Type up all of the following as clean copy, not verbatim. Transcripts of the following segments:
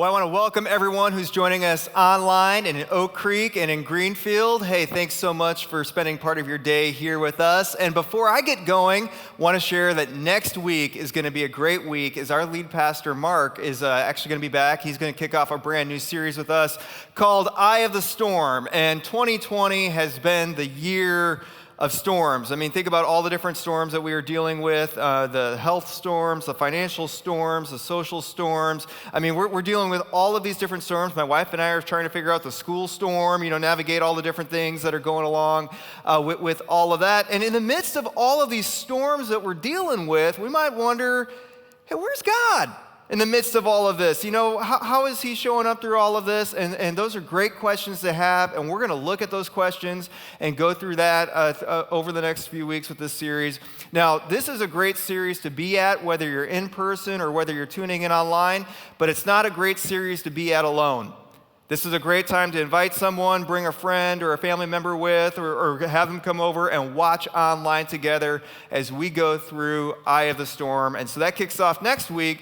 Well, I want to welcome everyone who's joining us online and in Oak Creek and in Greenfield. Hey, thanks so much for spending part of your day here with us. And before I get going, want to share that next week is going to be a great week as our lead pastor, Mark, is actually going to be back. He's going to kick off a brand new series with us called Eye of the Storm. And 2020 has been the year of storms. I mean, think about all the different storms that we are dealing with, the health storms, the financial storms, the social storms. I mean, we're dealing with all of these different storms. My wife and I are trying to figure out the school storm, navigate all the different things that are going along with all of that. And in the midst of all of these storms that we're dealing with, we might wonder, hey, where's God? In the midst of all of this, how is he showing up through all of this? And those are great questions to have, and we're going to look at those questions and go through that over the next few weeks with this series. Now, this is a great series to be at, whether you're in person or whether you're tuning in online, but it's not a great series to be at alone. This is a great time to invite someone, bring a friend or a family member with, or have them come over and watch online together as we go through Eye of the Storm. And so that kicks off next week.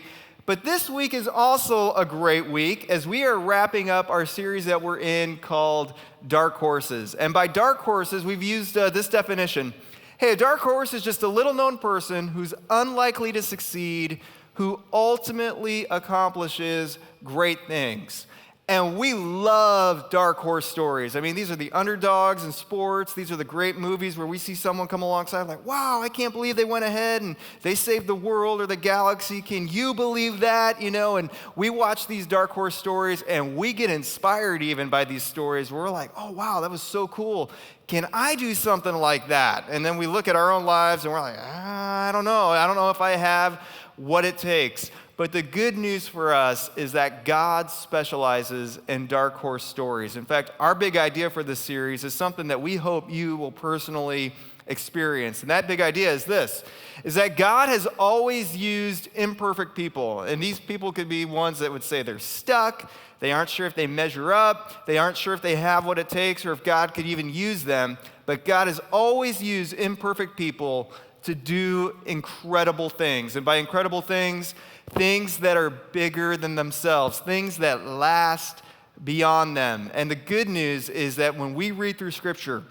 But this week is also a great week as we are wrapping up our series that we're in called Dark Horses. And by dark horses, we've used this definition. Hey, a dark horse is just a little-known person who's unlikely to succeed, who ultimately accomplishes great things. And we love dark horse stories. I mean, these are the underdogs in sports. These are the great movies where we see someone come alongside like, wow, I can't believe they went ahead and they saved the world or the galaxy. Can you believe that? And we watch these dark horse stories and we get inspired even by these stories. We're like, oh, wow, that was so cool. Can I do something like that? And then we look at our own lives and we're like, I don't know. I don't know if I have what it takes. But the good news for us is that God specializes in dark horse stories. In fact, our big idea for this series is something that we hope you will personally experience. And that big idea is this, is that God has always used imperfect people. And these people could be ones that would say they're stuck, they aren't sure if they measure up, they aren't sure if they have what it takes or if God could even use them. But God has always used imperfect people to do incredible things. And by incredible things, things that are bigger than themselves, things that last beyond them. And the good news is that when we read through Scripture,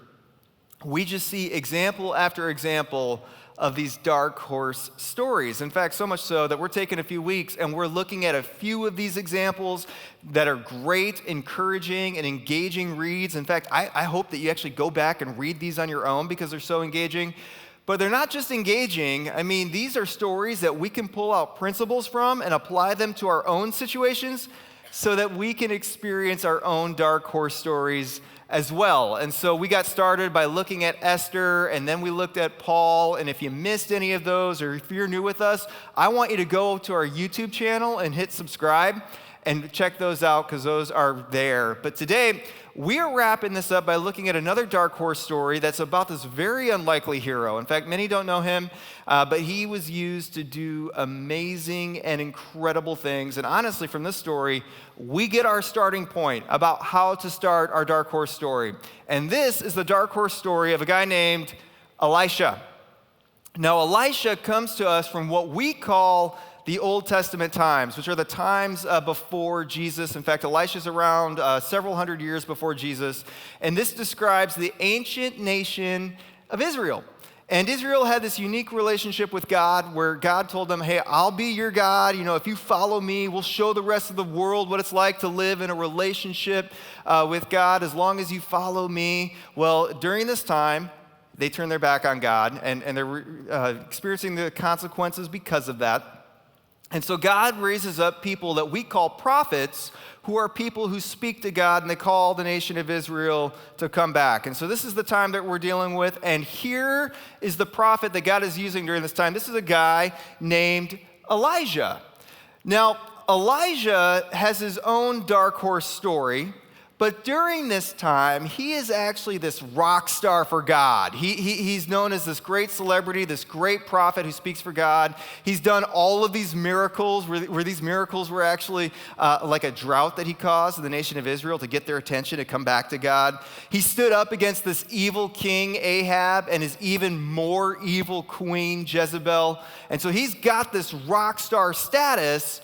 we just see example after example of these dark horse stories. In fact, so much so that we're taking a few weeks and we're looking at a few of these examples that are great, encouraging, and engaging reads. In fact, I hope that you actually go back and read these on your own because they're so engaging. But they're not just engaging. I mean, these are stories that we can pull out principles from and apply them to our own situations so that we can experience our own dark horse stories as well. And so we got started by looking at Esther, and then we looked at Paul. And if you missed any of those, or if you're new with us, I want you to go to our YouTube channel and hit subscribe and check those out because those are there. But today, we are wrapping this up by looking at another dark horse story that's about this very unlikely hero. In fact, many don't know him, but he was used to do amazing and incredible things. And honestly, from this story, we get our starting point about how to start our dark horse story. And this is the dark horse story of a guy named Elisha. Now, Elisha comes to us from what we call the Old Testament times, which are the times before Jesus. In fact, Elisha's around several hundred years before Jesus. And this describes the ancient nation of Israel. And Israel had this unique relationship with God where God told them, hey, I'll be your God. If you follow me, we'll show the rest of the world what it's like to live in a relationship with God as long as you follow me. Well, during this time, they turned their back on God, and they're experiencing the consequences because of that. And so God raises up people that we call prophets, who are people who speak to God, and they call the nation of Israel to come back. And so this is the time that we're dealing with, and here is the prophet that God is using during this time. This is a guy named Elijah. Now, Elijah has his own dark horse story, but during this time, he is actually this rock star for God. He's known as this great celebrity, this great prophet who speaks for God. He's done all of these miracles, where these miracles were actually like a drought that he caused in the nation of Israel to get their attention to come back to God. He stood up against this evil king Ahab and his even more evil queen Jezebel. And so he's got this rock star status.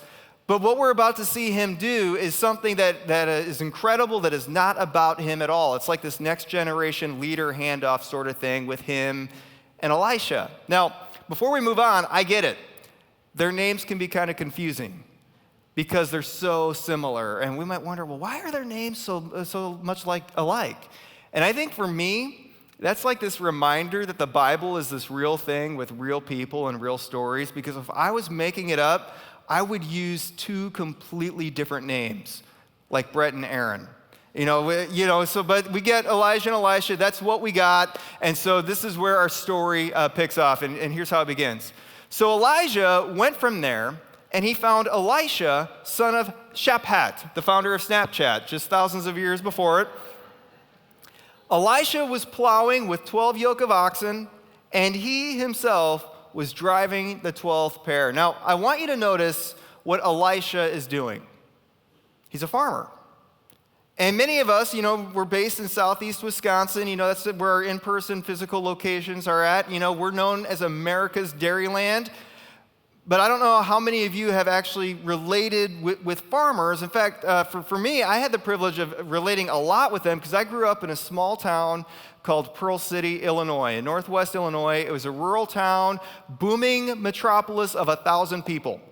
But what we're about to see him do is something that is incredible, that is not about him at all. It's like this next generation leader handoff sort of thing with him and Elisha. Now, before we move on, I get it. Their names can be kind of confusing because they're so similar. And we might wonder, well, why are their names so much alike? And I think for me, that's like this reminder that the Bible is this real thing with real people and real stories. Because if I was making it up, I would use two completely different names, like Brett and Aaron. But we get Elijah and Elisha, that's what we got. And so this is where our story picks off, and here's how it begins. So Elijah went from there, and he found Elisha, son of Shaphat, the founder of Snapchat, just thousands of years before it. Elisha was plowing with 12 yoke of oxen, and he himself was driving the 12th pair. Now, I want you to notice what Elisha is doing. He's a farmer. And many of us, we're based in southeast Wisconsin. That's where our in-person physical locations are at. We're known as America's Dairyland. But I don't know how many of you have actually related with farmers. In fact, for me, I had the privilege of relating a lot with them because I grew up in a small town called Pearl City, Illinois, in northwest Illinois. It was a rural town, booming metropolis of 1,000 people.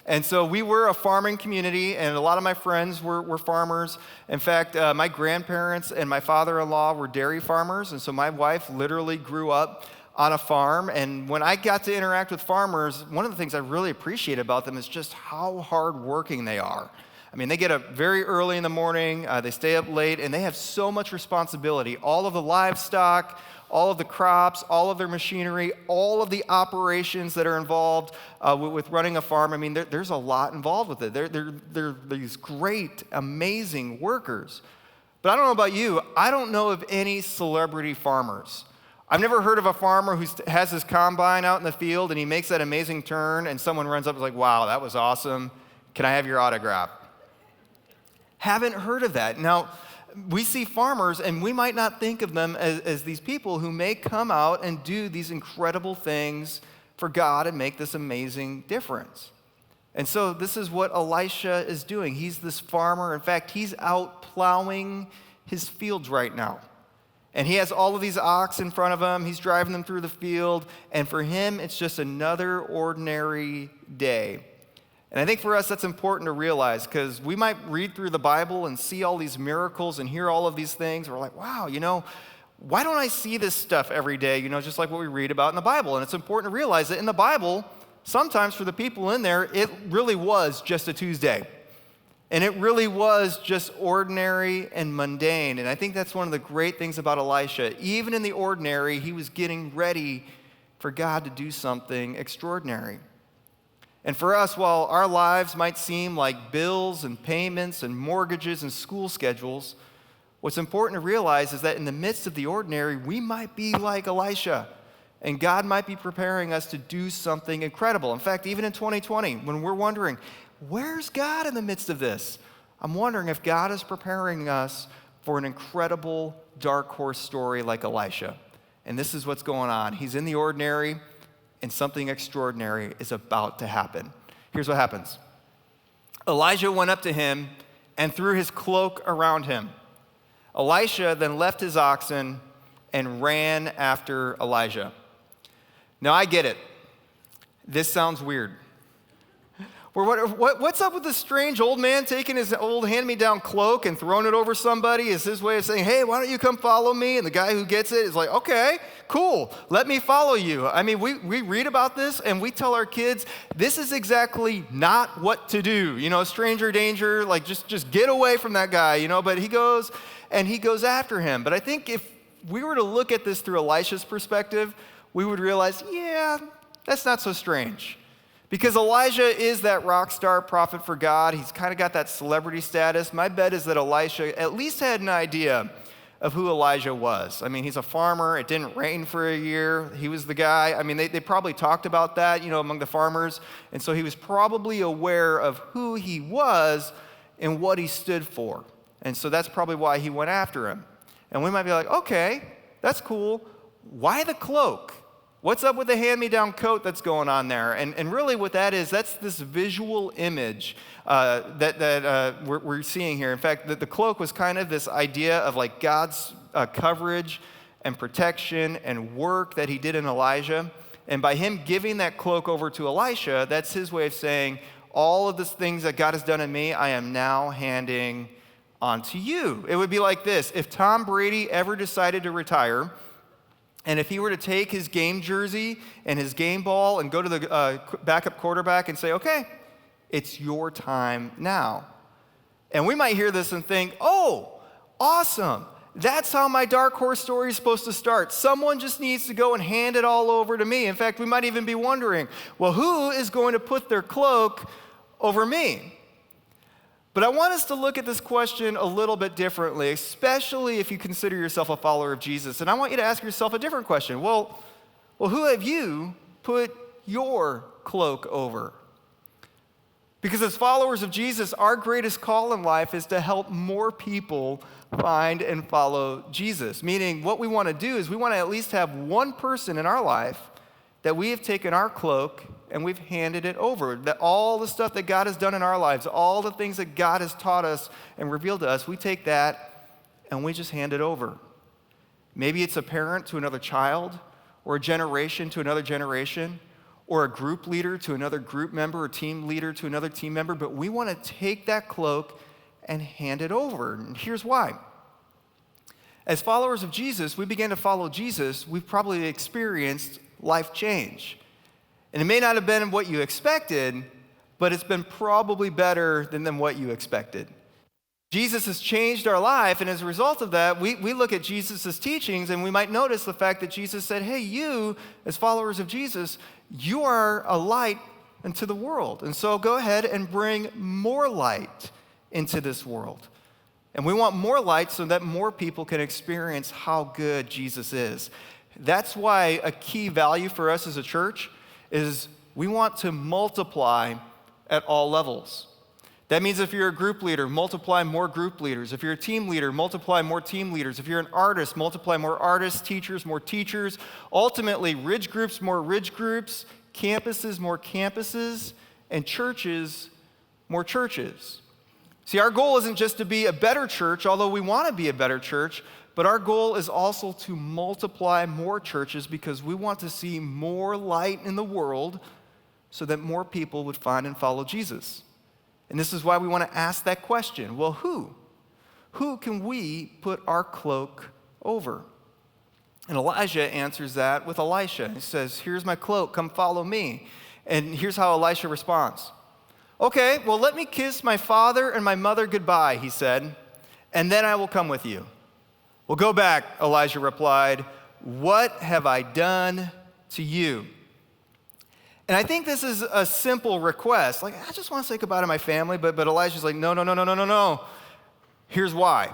And so we were a farming community, and a lot of my friends were farmers. In fact, my grandparents and my father-in-law were dairy farmers, and so my wife literally grew up on a farm. And when I got to interact with farmers, one of the things I really appreciate about them is just how hardworking they are. I mean, they get up very early in the morning, they stay up late, and they have so much responsibility. All of the livestock, all of the crops, all of their machinery, all of the operations that are involved with running a farm. I mean, there's a lot involved with it. They're these great, amazing workers. But I don't know about you, I don't know of any celebrity farmers. I've never heard of a farmer who has his combine out in the field and he makes that amazing turn and someone runs up and is like, wow, that was awesome. Can I have your autograph? Haven't heard of that. Now, we see farmers and we might not think of them as these people who may come out and do these incredible things for God and make this amazing difference. And so this is what Elisha is doing. He's this farmer. In fact, he's out plowing his fields right now. And he has all of these ox in front of him. He's driving them through the field. And for him, it's just another ordinary day. And I think for us, that's important to realize because we might read through the Bible and see all these miracles and hear all of these things. We're like, wow, why don't I see this stuff every day? Just like what we read about in the Bible. And it's important to realize that in the Bible, sometimes for the people in there, it really was just a Tuesday. And it really was just ordinary and mundane. And I think that's one of the great things about Elisha. Even in the ordinary, he was getting ready for God to do something extraordinary. And for us, while our lives might seem like bills and payments and mortgages and school schedules, what's important to realize is that in the midst of the ordinary, we might be like Elisha. And God might be preparing us to do something incredible. In fact, even in 2020, when we're wondering, where's God in the midst of this? I'm wondering if God is preparing us for an incredible dark horse story like Elisha. And this is what's going on. He's in the ordinary, and something extraordinary is about to happen. Here's what happens. Elijah went up to him and threw his cloak around him. Elisha then left his oxen and ran after Elijah. Now, I get it. This sounds weird. What's up with this strange old man taking his old hand-me-down cloak and throwing it over somebody? Is his way of saying, hey, why don't you come follow me? And the guy who gets it is like, okay, cool, let me follow you. I mean, we read about this and we tell our kids, this is exactly not what to do. Stranger danger, like just get away from that guy, But he goes after him. But I think if we were to look at this through Elisha's perspective, we would realize, yeah, that's not so strange. Because Elijah is that rock star prophet for God. He's kind of got that celebrity status. My bet is that Elisha at least had an idea of who Elijah was. I mean, he's a farmer. It didn't rain for a year. He was the guy. I mean, they probably talked about that, among the farmers. And so he was probably aware of who he was and what he stood for. And so that's probably why he went after him. And we might be like, okay, that's cool. Why the cloak? What's up with the hand-me-down coat that's going on there? And really what that is, that's this visual image that we're seeing here. In fact, the cloak was kind of this idea of like God's coverage and protection and work that he did in Elijah. And by him giving that cloak over to Elisha, that's his way of saying, all of the things that God has done in me, I am now handing on to you. It would be like this. If Tom Brady ever decided to retire, and if he were to take his game jersey and his game ball and go to the backup quarterback and say, okay, it's your time now. And we might hear this and think, oh, awesome. That's how my dark horse story is supposed to start. Someone just needs to go and hand it all over to me. In fact, we might even be wondering, well, who is going to put their cloak over me? But I want us to look at this question a little bit differently, especially if you consider yourself a follower of Jesus. And I want you to ask yourself a different question. Well, who have you put your cloak over? Because as followers of Jesus, our greatest call in life is to help more people find and follow Jesus. Meaning what we want to do is we want to at least have one person in our life that we have taken our cloak and we've handed it over. That all the stuff that God has done in our lives, all the things that God has taught us and revealed to us, we take that and we just hand it over. Maybe it's a parent to another child, or a generation to another generation, or a group leader to another group member, or team leader to another team member, but we want to take that cloak and hand it over. And here's why. As followers of Jesus, we began to follow Jesus, we've probably experienced life change. And it may not have been what you expected, but it's been probably better than what you expected. Jesus has changed our life, and as a result of that, we look at Jesus' teachings, and we might notice the fact that Jesus said, hey, you, as followers of Jesus, you are a light into the world. And so go ahead and bring more light into this world. And we want more light so that more people can experience how good Jesus is. That's why a key value for us as a church is we want to multiply at all levels. That means if you're a group leader, multiply more group leaders. If you're a team leader, multiply more team leaders. If you're an artist, multiply more artists, teachers, more teachers. Ultimately, ridge groups, more ridge groups, campuses, more campuses, and churches, more churches. See, our goal isn't just to be a better church, although we want to be a better church, but our goal is also to multiply more churches because we want to see more light in the world so that more people would find and follow Jesus. And this is why we want to ask that question. Well, who? Who can we put our cloak over? And Elijah answers that with Elisha. He says, here's my cloak, come follow me. And here's how Elisha responds. Okay, well, let me kiss my father and my mother goodbye, he said, and then I will come with you. Well, go back, Elijah replied. What have I done to you? And I think this is a simple request. Like, I just want to say goodbye to my family, but Elijah's like, no. Here's why.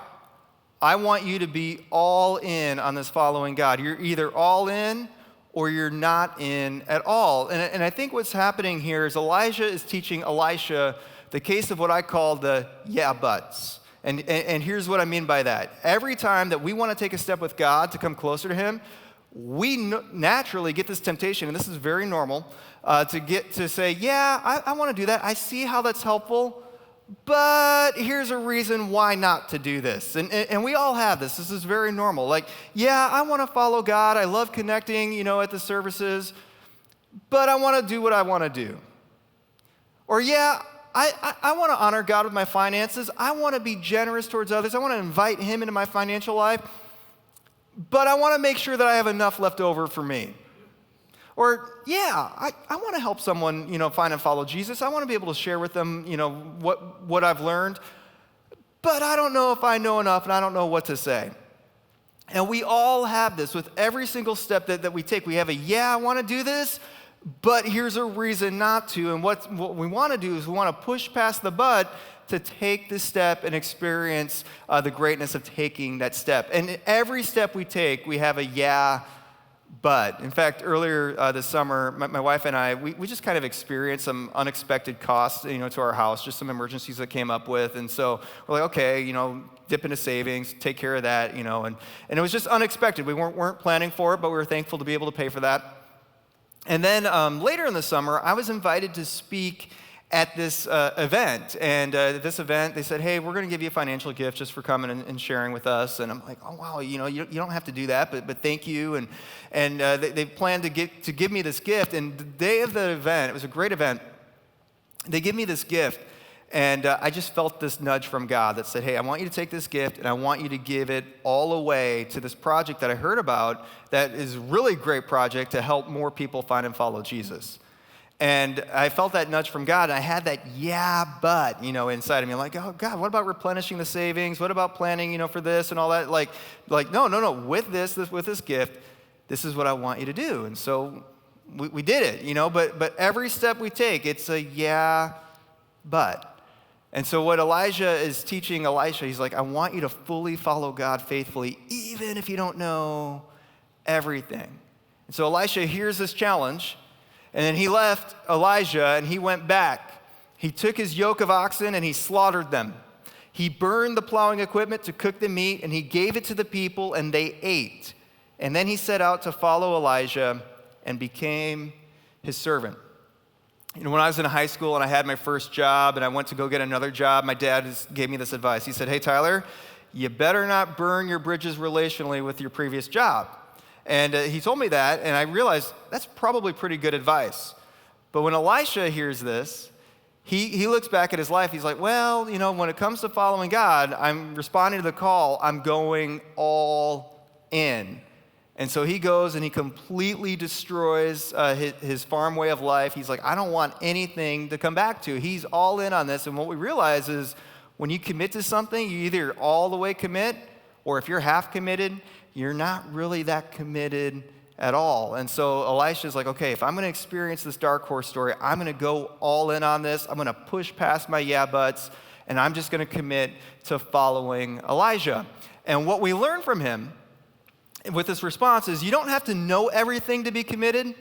I want you to be all in on this following God. You're either all in or you're not in at all. And I think what's happening here is Elijah is teaching Elisha the case of what I call the yeah buts. And here's what I mean by that. Every time that we want to take a step with God to come closer to him, we naturally get this temptation, and this is very normal, to say, yeah, I want to do that. I see how that's helpful, but here's a reason why not to do this. And we all have this. This is very normal. Like, yeah, I want to follow God. I love connecting, at the services, but I want to do what I want to do. Or, yeah, I want to honor God with my finances. I want to be generous towards others. I want to invite him into my financial life, but I want to make sure that I have enough left over for me. Or, yeah, I want to help someone, find and follow Jesus. I want to be able to share with them, what I've learned, but I don't know if I know enough and I don't know what to say. And we all have this with every single step that we take. We have a, yeah, I want to do this, but here's a reason not to. And what we want to do is we want to push past the but to take the step and experience the greatness of taking that step. And every step we take, we have a yeah, but. In fact, earlier this summer, my wife and I, we just kind of experienced some unexpected costs, to our house, just some emergencies that came up with. And so we're like, okay, dip into savings, take care of that, and it was just unexpected. We weren't planning for it, but we were thankful to be able to pay for that. And then later in the summer, I was invited to speak at this event. And this event, they said, hey, we're going to give you a financial gift just for coming and sharing with us. And I'm like, oh, wow, you don't have to do that, but thank you. And they planned to give me this gift. And the day of the event, it was a great event, they give me this gift. And I just felt this nudge from God that said, hey, I want you to take this gift and I want you to give it all away to this project that I heard about that is a really great project to help more people find and follow Jesus. And I felt that nudge from God, and I had that but, inside of me. I'm like, oh, God, what about replenishing the savings? What about planning, for this and all that? Like, no. With this gift, this is what I want you to do. And so we did it, but every step we take, it's a but. And so what Elijah is teaching Elisha, he's like, I want you to fully follow God faithfully, even if you don't know everything. And so Elisha hears this challenge, and then he left Elijah and he went back. He took his yoke of oxen and he slaughtered them. He burned the plowing equipment to cook the meat, and he gave it to the people, and they ate. And then he set out to follow Elijah and became his servant. When I was in high school and I had my first job and I went to go get another job, my dad gave me this advice. He said, hey, Tyler, you better not burn your bridges relationally with your previous job. And he told me that, and I realized that's probably pretty good advice. But when Elisha hears this, he looks back at his life. He's like, well, when it comes to following God, I'm responding to the call. I'm going all in. And so he goes and he completely destroys his farm way of life. He's like, I don't want anything to come back to. He's all in on this. And what we realize is when you commit to something, you either all the way commit, or if you're half committed, you're not really that committed at all. And so Elisha's like, okay, if I'm going to experience this dark horse story, I'm going to go all in on this. I'm going to push past my buts, and I'm just going to commit to following Elijah. And what we learn from him with this response is you don't have to know everything to be committed,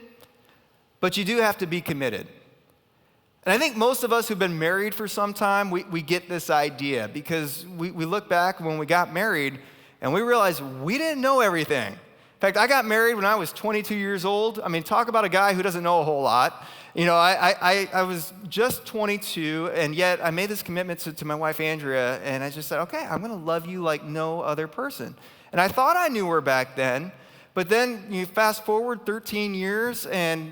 but you do have to be committed. And I think most of us who've been married for some time, we get this idea because we look back when we got married and we realize we didn't know everything. In fact, I got married when I was 22 years old. I mean, talk about a guy who doesn't know a whole lot. I was just 22, and yet I made this commitment to my wife, Andrea, and I just said, okay, I'm going to love you like no other person. And I thought I knew her back then, but then you fast forward 13 years, and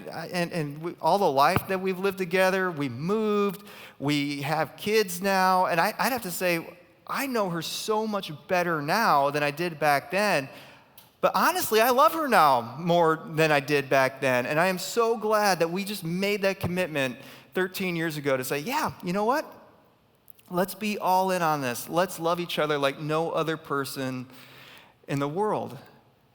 all the life that we've lived together, we moved, we have kids now, and I'd have to say, I know her so much better now than I did back then. But honestly, I love her now more than I did back then. And I am so glad that we just made that commitment 13 years ago to say, yeah, you know what? Let's be all in on this. Let's love each other like no other person in the world.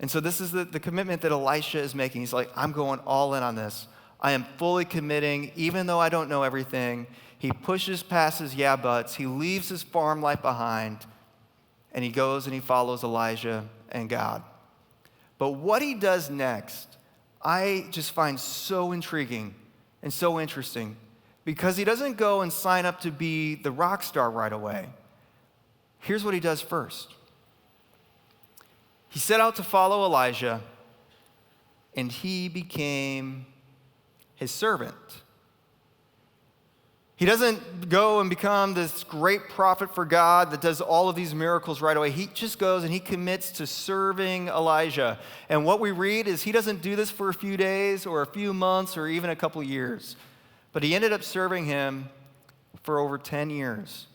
And so this is the commitment that Elisha is making. He's like, I'm going all in on this. I am fully committing, even though I don't know everything. He pushes past his buts. He leaves his farm life behind, and he goes and he follows Elijah and God. But what he does next, I just find so intriguing and so interesting, because he doesn't go and sign up to be the rock star right away. Here's what he does first. He set out to follow Elijah, and he became his servant. He doesn't go and become this great prophet for God that does all of these miracles right away. He just goes and he commits to serving Elijah. And what we read is he doesn't do this for a few days or a few months or even a couple years, but he ended up serving him for over 10 years.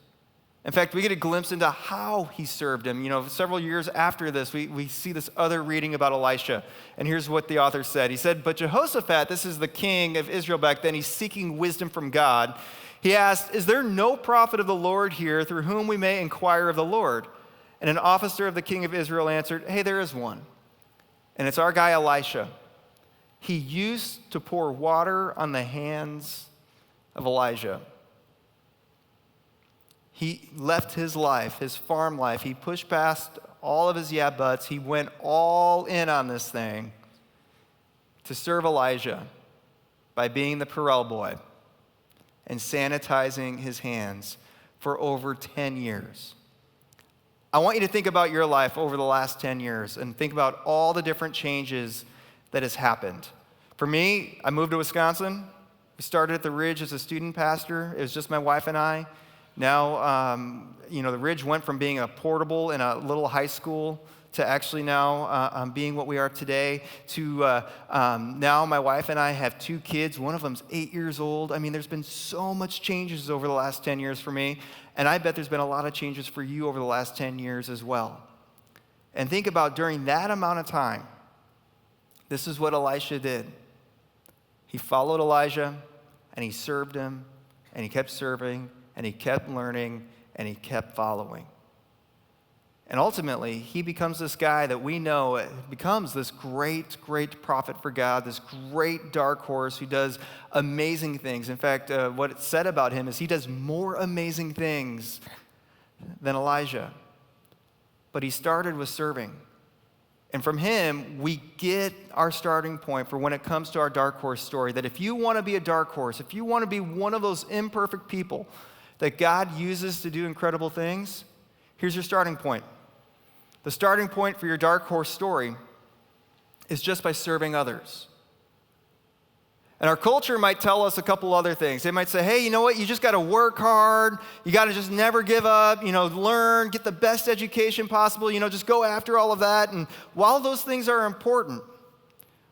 In fact, we get a glimpse into how he served him. Several years after this, we see this other reading about Elisha. And here's what the author said. He said, but Jehoshaphat, this is the king of Israel back then, he's seeking wisdom from God. He asked, is there no prophet of the Lord here through whom we may inquire of the Lord? And an officer of the king of Israel answered, hey, there is one. And it's our guy Elisha. He used to pour water on the hands of Elijah. He left his life, his farm life. He pushed past all of his buts. He went all in on this thing to serve Elijah by being the Perel boy and sanitizing his hands for over 10 years. I want you to think about your life over the last 10 years and think about all the different changes that has happened. For me, I moved to Wisconsin. We started at the Ridge as a student pastor. It was just my wife and I. Now, the Ridge went from being a portable in a little high school to actually now being what we are today, to now my wife and I have 2 kids. One of them's 8 years old. I mean, there's been so much changes over the last 10 years for me, and I bet there's been a lot of changes for you over the last 10 years as well. And think about during that amount of time, this is what Elisha did. He followed Elijah, and he served him, and he kept serving, and he kept learning, and he kept following. And ultimately, he becomes this guy that we know becomes this great, great prophet for God, this great dark horse who does amazing things. In fact, what it's said about him is he does more amazing things than Elijah. But he started with serving. And from him, we get our starting point for when it comes to our dark horse story, that if you want to be a dark horse, if you want to be one of those imperfect people that God uses to do incredible things, here's your starting point. The starting point for your dark horse story is just by serving others. And our culture might tell us a couple other things. They might say, hey, you know what? You just got to work hard. You got to just never give up, learn, get the best education possible, just go after all of that. And while those things are important,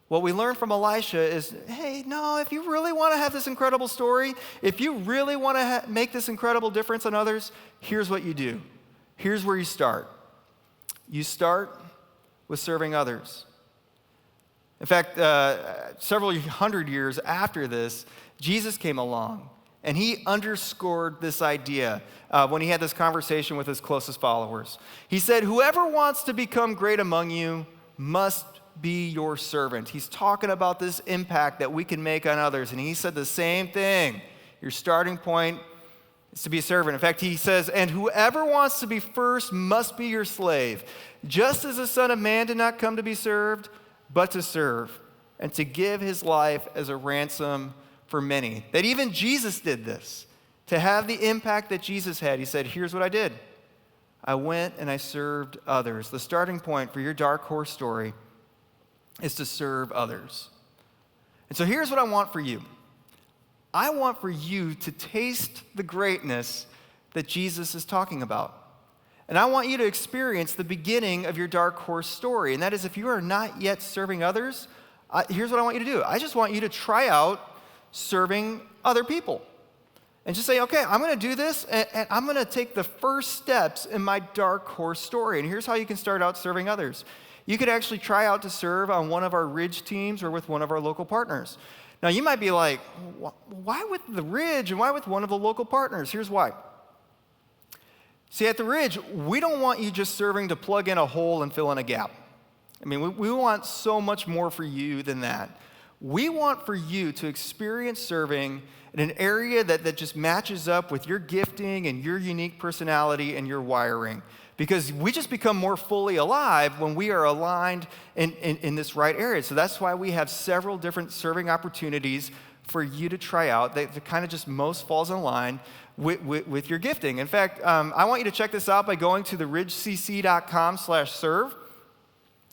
what we learn from Elisha is, hey, no, if you really want to have this incredible story, if you really want to make this incredible difference on others, here's what you do. Here's where you start. You start with serving others. In fact, several hundred years after this, Jesus came along, and he underscored this idea when he had this conversation with his closest followers. He said, whoever wants to become great among you must be your servant. He's talking about this impact that we can make on others, and he said the same thing. Your starting point is to be a servant. In fact, he says, and whoever wants to be first must be your slave, just as the Son of Man did not come to be served, but to serve, and to give his life as a ransom for many. That even Jesus did this. To have the impact that Jesus had, he said, here's what I did. I went and I served others. The starting point for your dark horse story is to serve others. And so here's what I want for you. I want for you to taste the greatness that Jesus is talking about. And I want you to experience the beginning of your dark horse story. And that is, if you are not yet serving others, here's what I want you to do. I just want you to try out serving other people. And just say, okay, I'm going to do this, and I'm going to take the first steps in my dark horse story. And here's how you can start out serving others. You could actually try out to serve on one of our Ridge teams or with one of our local partners. Now, you might be like, why with the Ridge and why with one of the local partners? Here's why. See, at the Ridge, we don't want you just serving to plug in a hole and fill in a gap. I mean, we want so much more for you than that. We want for you to experience serving in an area that just matches up with your gifting and your unique personality and your wiring. Because we just become more fully alive when we are aligned in this right area. So that's why we have several different serving opportunities for you to try out that kind of just most falls in line with your gifting. In fact, I want you to check this out by going to theridgecc.com/serve.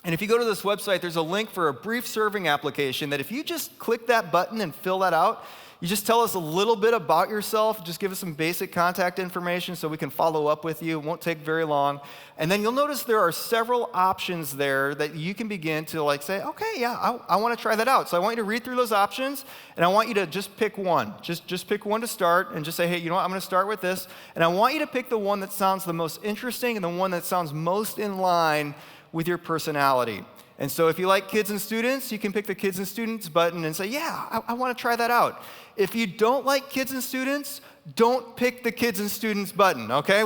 And if you go to this website, there's a link for a brief serving application that if you just click that button and fill that out, you just tell us a little bit about yourself, just give us some basic contact information so we can follow up with you. It won't take very long. And then you'll notice there are several options there that you can begin to say, okay, yeah, I want to try that out. So I want you to read through those options, and I want you to just pick one. Just pick one to start and just say, hey, you know what, I'm going to start with this. And I want you to pick the one that sounds the most interesting and the one that sounds most in line with your personality. And so if you like kids and students, you can pick the kids and students button and say, yeah, I want to try that out. If you don't like kids and students, don't pick the kids and students button, okay?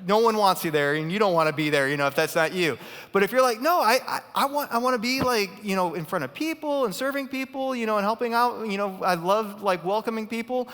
No one wants you there, and you don't want to be there, if that's not you. But if you're like, no, I want to be in front of people and serving people, and helping out, I love welcoming people,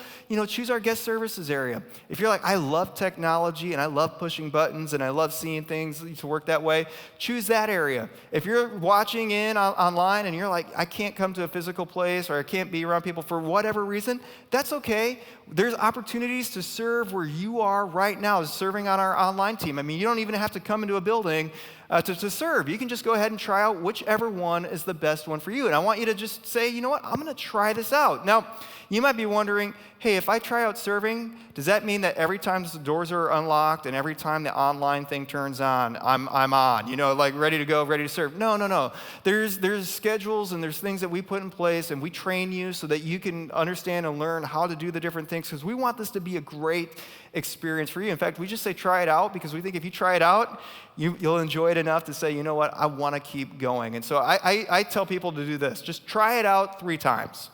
choose our guest services area. If you're like, I love technology and I love pushing buttons and I love seeing things to work that way, choose that area. If you're watching in online and you're like, I can't come to a physical place or I can't be around people for whatever reason, that's okay. There's opportunities to serve where you are right now, serving on our online team. I mean, you don't even have to come into a building. to serve. You can just go ahead and try out whichever one is the best one for you. And I want you to just say, you know what, I'm going to try this out. Now, you might be wondering, hey, if I try out serving, does that mean that every time the doors are unlocked and every time the online thing turns on, I'm on, like ready to go, ready to serve? No. There's schedules and there's things that we put in place and we train you so that you can understand and learn how to do the different things, because we want this to be a great experience for you. In fact, we just say try it out because we think if you try it out, you'll enjoy it enough to say, you know what, I want to keep going. And so I tell people to do this. Just try it out 3 times.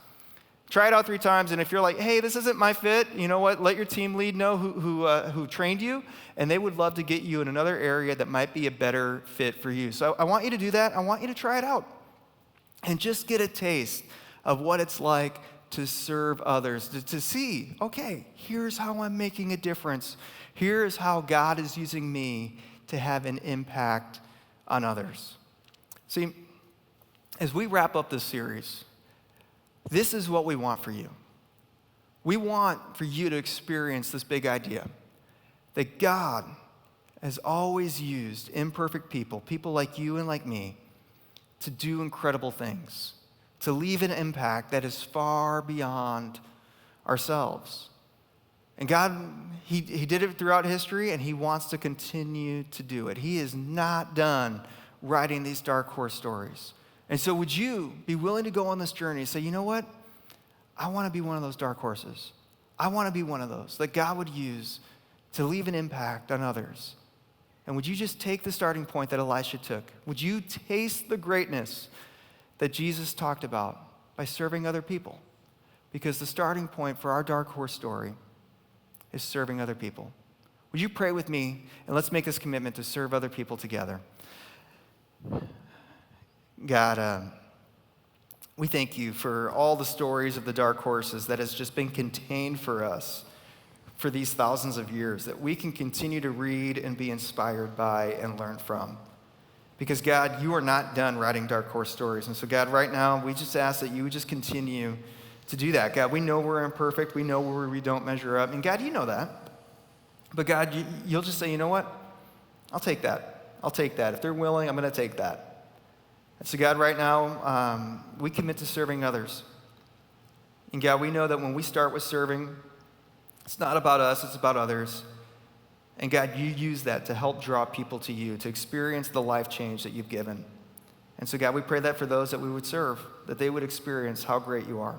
Try it out 3 times, and if you're like, hey, this isn't my fit, you know what? Let your team lead know who trained you, and they would love to get you in another area that might be a better fit for you. So I want you to do that. I want you to try it out and just get a taste of what it's like to serve others, to see, okay, here's how I'm making a difference. Here's how God is using me to have an impact on others. See, as we wrap up this series, this is what we want for you. We want for you to experience this big idea that God has always used imperfect people like you and like me, to do incredible things, to leave an impact that is far beyond ourselves. And God, He did it throughout history, and He wants to continue to do it. He is not done writing these dark horse stories. And so would you be willing to go on this journey and say, you know what? I want to be one of those dark horses. I want to be one of those that God would use to leave an impact on others. And would you just take the starting point that Elisha took? Would you taste the greatness that Jesus talked about by serving other people? Because the starting point for our dark horse story is serving other people. Would you pray with me, and let's make this commitment to serve other people together. God, we thank you for all the stories of the dark horses that has just been contained for us for these thousands of years, that we can continue to read and be inspired by and learn from. Because God, you are not done writing dark horse stories. And so God, right now, we just ask that you would just continue to do that. God, we know we're imperfect. We know where we don't measure up. And God, you know that. But God, you'll just say, you know what? I'll take that. I'll take that. If they're willing, I'm going to take that. And so God, right now, we commit to serving others. And God, we know that when we start with serving, it's not about us, it's about others. And God, you use that to help draw people to you, to experience the life change that you've given. And so God, we pray that for those that we would serve, that they would experience how great you are.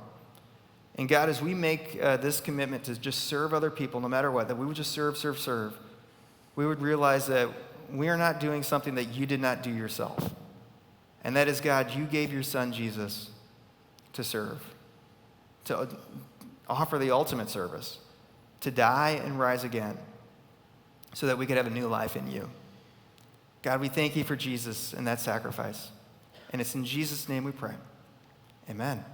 And God, as we make this commitment to just serve other people, no matter what, that we would just serve, we would realize that we are not doing something that you did not do yourself. And that is, God, you gave your son, Jesus, to serve, to offer the ultimate service, to die and rise again so that we could have a new life in you. God, we thank you for Jesus and that sacrifice. And it's in Jesus' name we pray. Amen.